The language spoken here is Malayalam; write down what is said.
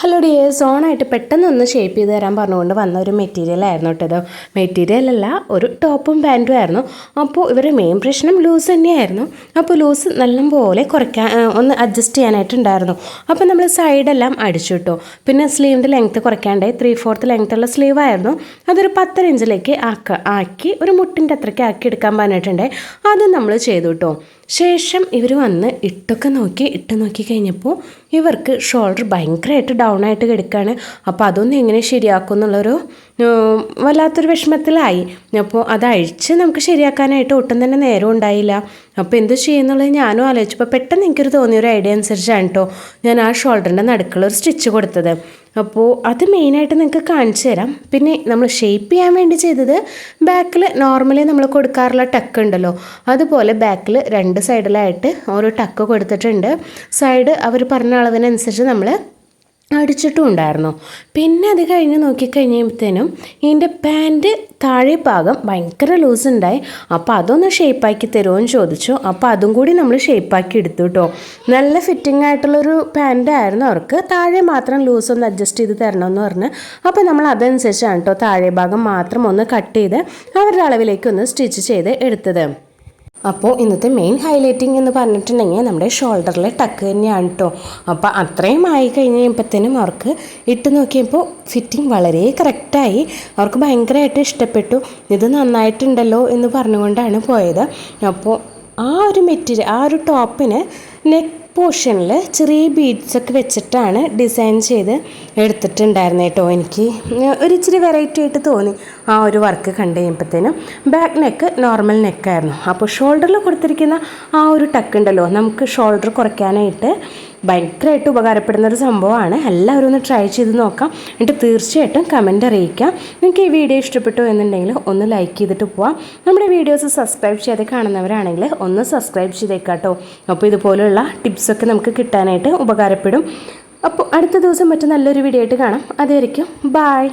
ഹലോ ഡിയേഴ്സ്, ഓണായിട്ട് പെട്ടെന്നൊന്ന് ഷേപ്പ് ചെയ്ത് തരാൻ പറഞ്ഞുകൊണ്ട് വന്ന ഒരു മെറ്റീരിയലായിരുന്നു കേട്ടോ. മെറ്റീരിയലല്ല, ഒരു ടോപ്പും പാൻറ്റും ആയിരുന്നു. അപ്പോൾ ഇവരുടെ മെയിൻ പ്രശ്നം ലൂസ് തന്നെയായിരുന്നു. അപ്പോൾ ലൂസ് നല്ലപോലെ കുറയ്ക്കാൻ ഒന്ന് അഡ്ജസ്റ്റ് ചെയ്യാനായിട്ടുണ്ടായിരുന്നു. അപ്പോൾ നമ്മൾ സൈഡെല്ലാം അടിച്ചു കിട്ടോ. പിന്നെ സ്ലീവിൻ്റെ ലെങ്ത്ത് കുറയ്ക്കാണ്ടായി 3/4 ലെങ്ത്തുള്ള സ്ലീവായിരുന്നു. അതൊരു 10 ഇഞ്ചിലേക്ക് ആക്കി ഒരു മുട്ടിൻ്റെ അത്രയ്ക്ക് ആക്കി എടുക്കാൻ പറഞ്ഞിട്ടുണ്ടേ. അത് നമ്മൾ ചെയ്തു കേട്ടോ. ശേഷം ഇവർ വന്ന് ഇട്ട് നോക്കി കഴിഞ്ഞപ്പോൾ ഇവർക്ക് ഷോൾഡർ ഭയങ്കരമായിട്ട് ഡൗൺ ആയിട്ട് കിടക്കുകയാണ്. അപ്പോൾ അതൊന്നും എങ്ങനെ ശരിയാക്കും എന്നുള്ളൊരു വല്ലാത്തൊരു വിഷമത്തിലായി. അപ്പോൾ അത് അഴിച്ച് നമുക്ക് ശരിയാക്കാനായിട്ട് ഒട്ടും തന്നെ നേരം ഉണ്ടായില്ല. അപ്പോൾ എന്ത് ചെയ്യുന്നുള്ളത് ഞാനും ആലോചിച്ചപ്പോൾ പെട്ടെന്ന് എനിക്കൊരു തോന്നിയൊരു ഐഡിയ അനുസരിച്ചാണ് കേട്ടോ ഞാൻ ആ ഷോൾഡറിൻ്റെ നടുക്കുള്ള ഒരു സ്റ്റിച്ച് കൊടുത്തത്. അപ്പോൾ അത് മെയിനായിട്ട് നിങ്ങൾക്ക് കാണിച്ചു തരാം. പിന്നെ നമ്മൾ ഷേപ്പ് ചെയ്യാൻ വേണ്ടി ചെയ്തത് ബാക്കിൽ നോർമലി നമ്മൾ കൊടുക്കാറുള്ള ടക്ക് ഉണ്ടല്ലോ, അതുപോലെ ബാക്കിൽ 2 സൈഡിലായിട്ട് ഓരോ ടക്ക് കൊടുത്തിട്ടുണ്ട്. സൈഡ് അവർ പറഞ്ഞ അളവിനനുസരിച്ച് നമ്മൾ അടിച്ചിട്ടും ഉണ്ടായിരുന്നു. പിന്നെ അത് കഴിഞ്ഞ് നോക്കിക്കഴിഞ്ഞപ്പോഴത്തേനും ഇതിൻ്റെ പാൻറ്റ് താഴെ ഭാഗം ഭയങ്കര ലൂസ് ഉണ്ടായി. അപ്പോൾ അതൊന്ന് ഷേപ്പാക്കി തരുമോ ചോദിച്ചു. അപ്പോൾ അതും കൂടി നമ്മൾ ഷേപ്പാക്കി എടുത്തു കേട്ടോ. നല്ല ഫിറ്റിംഗ് ആയിട്ടുള്ളൊരു പാൻറ്റായിരുന്നു. അവർക്ക് താഴെ മാത്രം ലൂസ് ഒന്ന് അഡ്ജസ്റ്റ് ചെയ്ത് തരണമെന്ന് പറഞ്ഞ് അപ്പോൾ നമ്മൾ അതനുസരിച്ചാണ് കേട്ടോ താഴെ ഭാഗം മാത്രം ഒന്ന് കട്ട് ചെയ്ത് അവരുടെ അളവിലേക്ക് ഒന്ന് സ്റ്റിച്ച് ചെയ്ത് എടുത്തത്. അപ്പോൾ ഇന്നത്തെ മെയിൻ ഹൈലൈറ്റിംഗ് എന്ന് പറഞ്ഞിട്ടുണ്ടെങ്കിൽ നമ്മുടെ ഷോൾഡറിലെ ടക്ക് തന്നെയാണ് കേട്ടോ. അപ്പോൾ അത്രയും ആയി കഴിഞ്ഞപ്പോഴത്തേനും അവർക്ക് ഇട്ട് നോക്കിയപ്പോൾ ഫിറ്റിംഗ് വളരെ കറക്റ്റായി. അവർക്ക് ഭയങ്കരമായിട്ട് ഇഷ്ടപ്പെട്ടു. ഇത് നന്നായിട്ടുണ്ടല്ലോ എന്ന് പറഞ്ഞുകൊണ്ടാണ് പോയത്. അപ്പോൾ ആ ഒരു മെറ്റീരിയൽ, ആ ഒരു ടോപ്പിന് നെക്ക് പോർഷനിൽ ചെറിയ ബീഡ്സൊക്കെ വെച്ചിട്ടാണ് ഡിസൈൻ ചെയ്ത് എടുത്തിട്ടുണ്ടായിരുന്നു കേട്ടോ. എനിക്ക് ഒരിച്ചിരി വെറൈറ്റി ആയിട്ട് തോന്നി ആ ഒരു വർക്ക് കണ്ടു കഴിയുമ്പോഴത്തേനും. ബാക്ക് നെക്ക് നോർമൽ നെക്കായിരുന്നു. അപ്പോൾ ഷോൾഡറിൽ കൊടുത്തിരിക്കുന്ന ആ ഒരു ടക്ക് ഉണ്ടല്ലോ, നമുക്ക് ഷോൾഡർ കുറയ്ക്കാനായിട്ട് ഭയങ്കരമായിട്ട് ഉപകാരപ്പെടുന്ന ഒരു സംഭവമാണ്. എല്ലാവരും ഒന്ന് ട്രൈ ചെയ്ത് നോക്കാം. എന്നിട്ട് തീർച്ചയായിട്ടും കമൻറ്റ് അറിയിക്കാം. നിങ്ങൾക്ക് ഈ വീഡിയോ ഇഷ്ടപ്പെട്ടു എന്നുണ്ടെങ്കിൽ ഒന്ന് ലൈക്ക് ചെയ്തിട്ട് പോവാം. നമ്മുടെ വീഡിയോസ് സബ്സ്ക്രൈബ് ചെയ്ത് കാണുന്നവരാണെങ്കിൽ ഒന്ന് സബ്സ്ക്രൈബ് ചെയ്തേക്കാം കേട്ടോ. അപ്പോൾ ഇതുപോലുള്ള ടിപ്സൊക്കെ നമുക്ക് കിട്ടാനായിട്ട് ഉപകാരപ്പെടും. അപ്പോൾ അടുത്ത ദിവസം മറ്റു നല്ലൊരു വീഡിയോ ആയിട്ട് കാണാം. അതുവരെയ്ക്കും ബായ്.